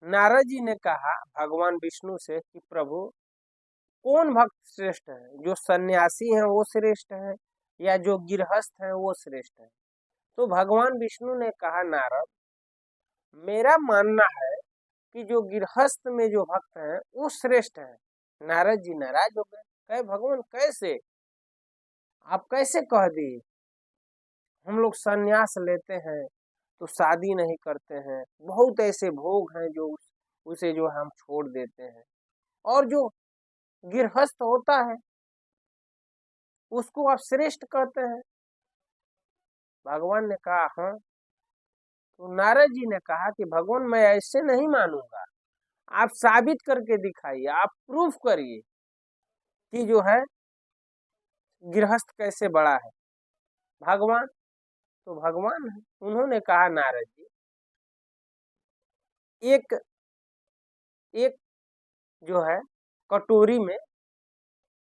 नारद जी ने कहा भगवान विष्णु से कि प्रभु कौन भक्त श्रेष्ठ है, जो सन्यासी है वो श्रेष्ठ है या जो गृहस्थ है वो श्रेष्ठ है। तो भगवान विष्णु ने कहा नारद, मेरा मानना है कि जो गृहस्थ में जो भक्त है वो श्रेष्ठ है। नारद जी नाराज हो गए, कहे भगवान कैसे, आप कैसे कह दिए, हम लोग सन्यास लेते हैं तो शादी नहीं करते हैं, बहुत ऐसे भोग हैं जो उसे जो हम छोड़ देते हैं, और जो गृहस्थ होता है उसको आप श्रेष्ठ कहते हैं। भगवान ने कहा हाँ। तो नारद जी ने कहा कि भगवान मैं ऐसे नहीं मानूंगा, आप साबित करके दिखाइए, आप प्रूफ करिए कि जो है गृहस्थ कैसे बड़ा है। भगवान तो भगवान है, उन्होंने कहा नारद जी, एक एक जो है कटोरी में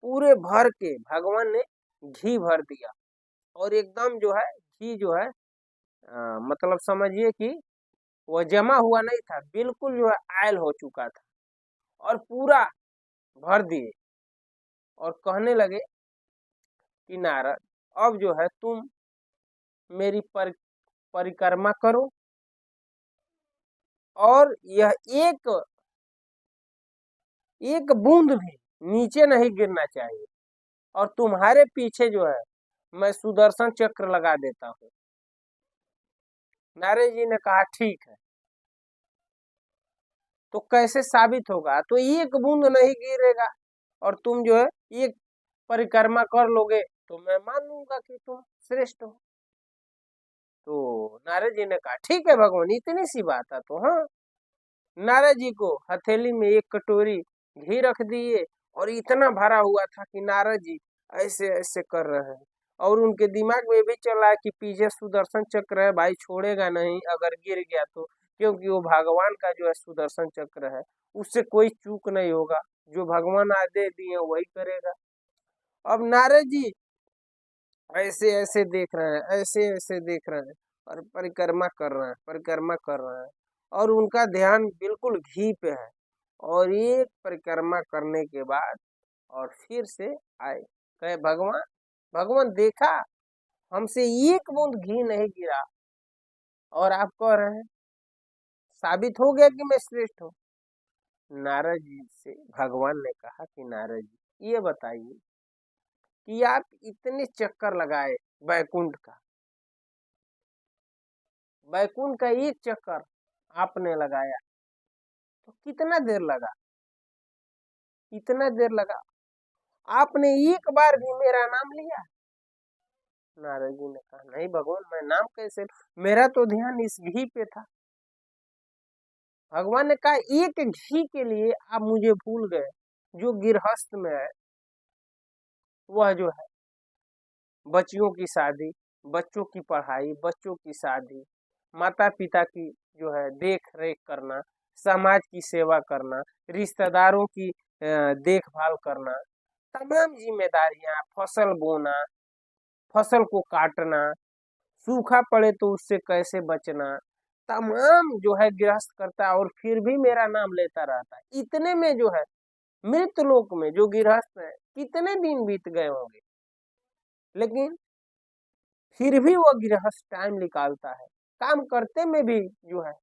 पूरे भर के भगवान ने घी भर दिया, और एकदम जो है घी जो है मतलब समझिए कि वह जमा हुआ नहीं था, बिल्कुल जो है आयल हो चुका था, और पूरा भर दिए और कहने लगे कि नारद अब जो है तुम मेरी परिक्रमा करो, और यह एक एक बूंद भी नीचे नहीं गिरना चाहिए, और तुम्हारे पीछे जो है मैं सुदर्शन चक्र लगा देता हूँ। नारद जी ने कहा ठीक है। तो कैसे साबित होगा, तो एक बूंद नहीं गिरेगा और तुम जो है एक परिक्रमा कर लोगे तो मैं मान लूंगा कि तुम श्रेष्ठ हो। तो नारद जी ने कहा ठीक है भगवान, इतनी सी बात है तो हाँ। नारद जी को हथेली में एक कटोरी घी रख दिए, और इतना भरा हुआ था कि नारद जी ऐसे ऐसे कर रहे हैं, और उनके दिमाग में भी चला है कि पीछे सुदर्शन चक्र है, भाई छोड़ेगा नहीं अगर गिर गया तो, क्योंकि वो भगवान का जो है सुदर्शन चक्र है, उससे कोई चूक नहीं होगा, जो भगवान आदेश दिए वही करेगा। अब नारद जी ऐसे ऐसे देख रहे हैं, ऐसे ऐसे देख रहे हैं, और परिक्रमा कर रहे हैं, परिक्रमा कर रहे हैं, और उनका ध्यान बिल्कुल घी पे है। और एक परिक्रमा करने के बाद और फिर से आए, कहे भगवान, भगवान देखा हमसे एक बूंद घी नहीं गिरा, और आप कह रहे हैं साबित हो गया कि मैं श्रेष्ठ हूँ। नारद जी से भगवान ने कहा कि नारद जी ये बताइए कि आप इतने चक्कर लगाए बैकुंठ का, बैकुंठ का एक चक्कर आपने लगाया तो कितना देर लगा, इतना देर लगा, आपने एक बार भी मेरा नाम लिया। नारद जी ने कहा नहीं भगवान, मैं नाम कैसे, मेरा तो ध्यान इस घी पे था। भगवान ने कहा एक घी के लिए आप मुझे भूल गए, जो गृहस्थ में है वह जो है बच्चियों की शादी, बच्चों की पढ़ाई, बच्चों की शादी, माता पिता की जो है देख रेख करना, समाज की सेवा करना, रिश्तेदारों की देखभाल करना, तमाम जिम्मेदारियां, फसल बोना, फसल को काटना, सूखा पड़े तो उससे कैसे बचना, तमाम जो है गृहस्थ करता है, और फिर भी मेरा नाम लेता रहता है। इतने में जो है मृत लोक में जो गृहस्थ है कितने दिन बीत गए होंगे, लेकिन फिर भी वो गृहस्थ टाइम निकालता है, काम करते में भी जो है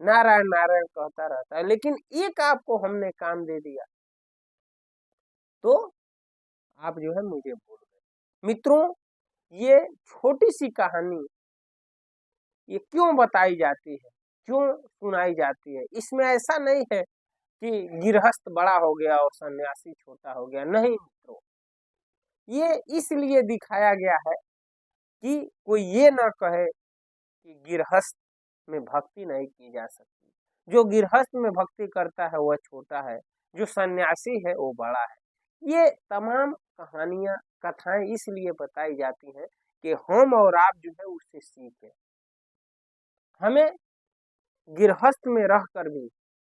नारायण नारायण कहता रहता है, लेकिन एक आपको हमने काम दे दिया तो आप जो है मुझे भूल गए। मित्रों, ये छोटी सी कहानी ये क्यों बताई जाती है, क्यों सुनाई जाती है, इसमें ऐसा नहीं है कि गृहस्थ बड़ा हो गया और सन्यासी छोटा हो गया, नहीं मित्रों, ये इसलिए दिखाया गया है कि कोई ये ना कहे कि गृहस्थ में भक्ति नहीं की जा सकती, जो गृहस्थ में भक्ति करता है वह छोटा है, जो सन्यासी है वो बड़ा है। ये तमाम कहानियां, कथाएं इसलिए बताई जाती हैं कि हम और आप जो है उससे सीखें। हमें गृहस्थ में रहकर भी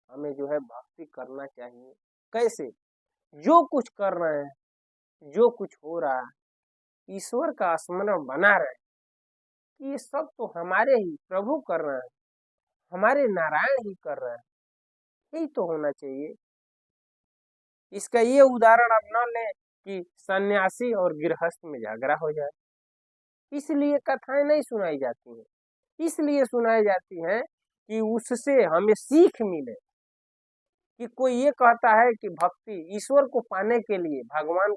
हमें जो है भक्ति करना चाहिए। कैसे, जो कुछ कर रहे हैं, जो कुछ हो रहा है, ईश्वर का स्मरण बना रहे कि ये सब तो हमारे ही प्रभु कर रहे हैं, हमारे नारायण ही कर रहे हैं, यही तो होना चाहिए। इसका ये उदाहरण आप न लें कि सन्यासी और गृहस्थ में झगड़ा हो जाए, इसलिए कथाएं नहीं सुनाई जाती हैं, इसलिए सुनाई जाती हैं कि उससे हमें सीख मिले। कि कोई ये कहता है कि भक्ति ईश्वर को पाने के लिए, भगवान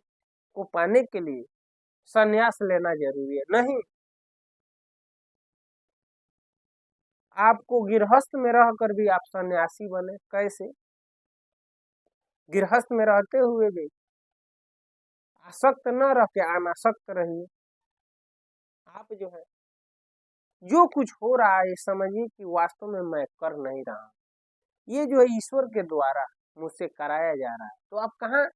को पाने के लिए संन्यास लेना जरूरी है, नहीं। आपको गृहस्थ में रहकर भी आप सन्यासी बने, कैसे? गृहस्थ में रहते हुए भी आसक्त न रह के अनासक्त रहिए। आप जो है जो कुछ हो रहा है समझिए कि वास्तव में मैं कर नहीं रहा हूँ, ये जो है ईश्वर के द्वारा मुझसे कराया जा रहा है। तो आप कहाँ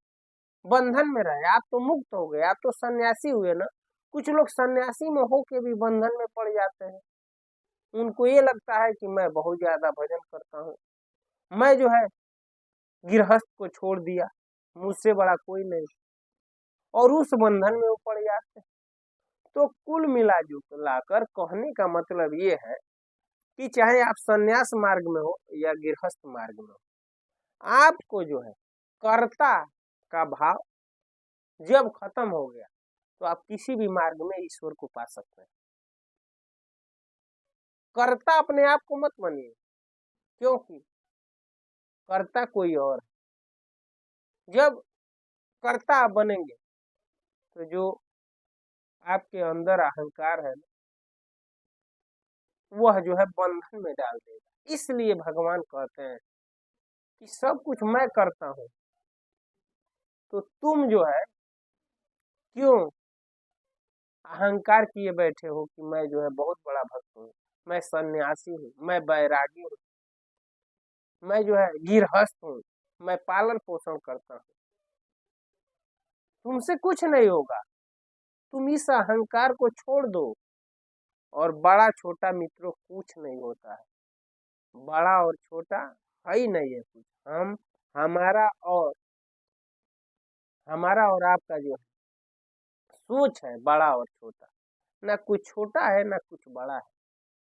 बंधन में रहे? आप तो मुक्त हो गए, आप तो सन्यासी हुए ना। कुछ लोग सन्यासी में होके भी बंधन में पड़ जाते हैं। उनको ये लगता है कि मैं बहुत ज्यादा भजन करता हूँ, मैं जो है गृहस्थ को छोड़ दिया, मुझसे बड़ा कोई नहीं, और उस बंधन में वो पड़ जाते हैं। तो कुल मिला जुला कर कहने का मतलब ये है कि चाहे आप संन्यास मार्ग में हो या गृहस्थ मार्ग में हो, आपको जो है कर्ता का भाव जब खत्म हो गया तो आप किसी भी मार्ग में ईश्वर को पा सकते हैं। कर्ता अपने आप को मत बनिए, क्योंकि कर्ता कोई और है। जब कर्ता आप बनेंगे तो जो आपके अंदर अहंकार है वह जो है बंधन में डाल देगा। इसलिए भगवान कहते हैं कि सब कुछ मैं करता हूँ, तो तुम जो है क्यों अहंकार किए बैठे हो कि मैं जो है बहुत बड़ा भक्त हूँ, मैं सन्यासी हूँ, मैं बैरागी हूँ, मैं जो है गृहस्थ हूँ, मैं पालन पोषण करता हूँ। तुमसे कुछ नहीं होगा, तुम इस अहंकार को छोड़ दो। और बड़ा छोटा मित्रों कुछ नहीं होता है, बड़ा और छोटा है ही नहीं है कुछ। हम हमारा और आपका जो है सोच है बड़ा और छोटा, ना कुछ छोटा है ना कुछ बड़ा है,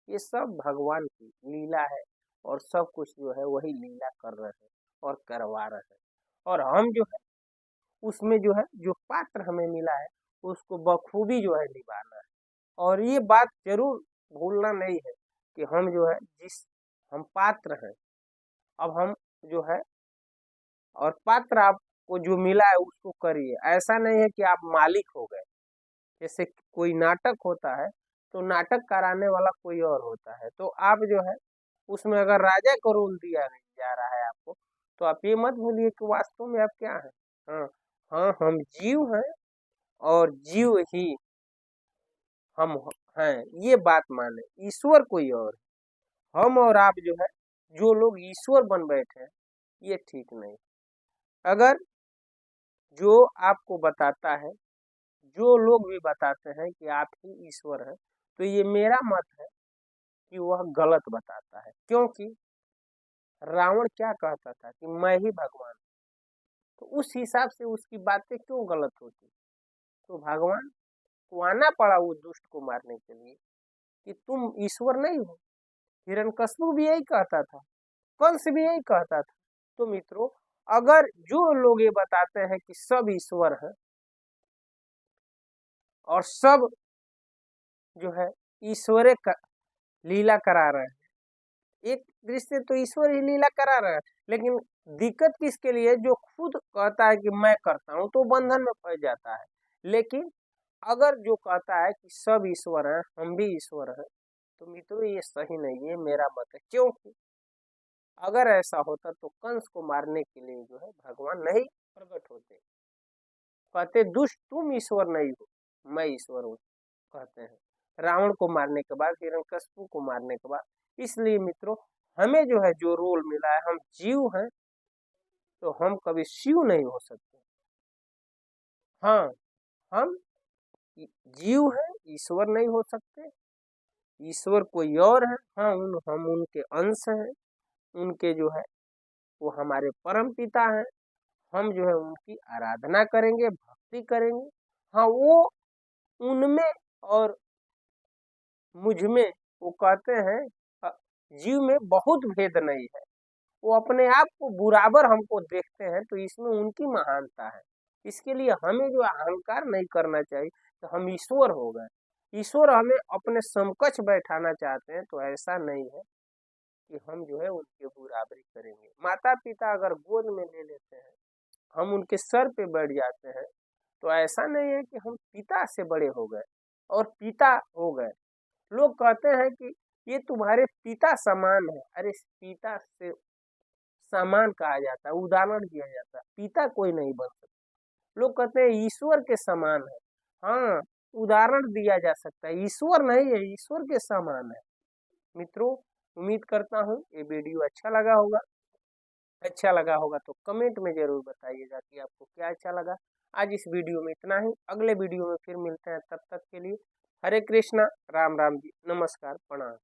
ये सब भगवान की लीला है। और सब कुछ जो है वही लीला कर रहे हैं और करवा रहे हैं, और हम जो है उसमें जो है जो पात्र हमें मिला है उसको बखूबी जो है निभाना है। और ये बात जरूर भूलना नहीं है कि हम जो है हम पात्र हैं, अब हम जो है और पात्र आपको जो मिला है उसको करिए। ऐसा नहीं है कि आप मालिक हो गए। जैसे कोई नाटक होता है तो नाटक कराने वाला कोई और होता है, तो आप जो है उसमें अगर राजा को रोल दिया जा रहा है आपको, तो आप ये मत भूलिए कि वास्तव में आप क्या है। हाँ, हाँ, हम जीव हैं और जीव ही हम हैं, ये बात माने। ईश्वर कोई और है। हम और आप जो है जो लोग ईश्वर बन बैठे हैं, ये ठीक नहीं। अगर जो आपको बताता है, जो लोग भी बताते हैं कि आप ही ईश्वर हैं, तो ये मेरा मत है कि वह गलत बताता है। क्योंकि रावण क्या कहता था कि मैं ही भगवान, तो उस हिसाब से उसकी बातें क्यों गलत होती? तो भगवान को आना पड़ा वो दुष्ट को मारने के लिए कि तुम ईश्वर नहीं हो। हिरण्यकश्यप भी यही कहता था, कंस भी यही कहता था। तो मित्रों, अगर जो लोग ये बताते हैं कि सब ईश्वर है और सब जो है ईश्वरे का लीला करा रहे हैं, एक दृष्टि तो ईश्वर ही लीला करा रहा है, लेकिन दिक्कत किसके लिए? जो खुद कहता है कि मैं करता हूँ तो बंधन में फंस जाता है। लेकिन अगर जो कहता है कि सब ईश्वर है, हम भी ईश्वर है, तो मित्रों ये सही नहीं है, मेरा मत है। क्योंकि अगर ऐसा होता तो कंस को मारने के लिए जो है भगवान नहीं प्रकट होते, कहते दुष्ट तुम ईश्वर नहीं हो, मैं ईश्वर हूँ, कहते हैं रावण को मारने के बाद, हिरण्यकश्यप को मारने के बाद। इसलिए मित्रों, हमें जो है जो रोल मिला है, हम जीव हैं तो हम कभी शिव नहीं हो सकते। हाँ, हम जीव हैं, ईश्वर नहीं हो सकते। ईश्वर कोई और है। हाँ, हम उनके अंश हैं, उनके जो है वो हमारे परम पिता हैं। हम जो है उनकी आराधना करेंगे, भक्ति करेंगे। हाँ, वो उनमें और मुझ में वो कहते हैं जीव में बहुत भेद नहीं है। वो अपने आप को बराबर हमको देखते हैं, तो इसमें उनकी महानता है। इसके लिए हमें जो अहंकार नहीं करना चाहिए। तो हम ईश्वर हो गए, ईश्वर हमें अपने समकक्ष बैठाना चाहते हैं, तो ऐसा नहीं है कि हम जो है उनके बराबरी करेंगे। माता पिता अगर गोद में ले लेते हैं, हम उनके सर पे बैठ जाते हैं, तो ऐसा नहीं है कि हम पिता से बड़े हो गए और पिता हो गए। लोग कहते हैं कि ये तुम्हारे पिता समान है। अरे पिता से समान कहा जाता है, उदाहरण दिया जाता है, पिता कोई नहीं बन सकता। लोग कहते हैं ईश्वर के समान है। हाँ, उदाहरण दिया जा सकता है, ईश्वर नहीं है, ईश्वर के समान है। मित्रों, उम्मीद करता हूँ ये वीडियो अच्छा लगा होगा तो कमेंट में जरूर बताइएगा कि आपको क्या अच्छा लगा। आज इस वीडियो में इतना ही, अगले वीडियो में फिर मिलते हैं, तब तक के लिए हरे कृष्णा, राम राम जी, नमस्कार, प्रणाम।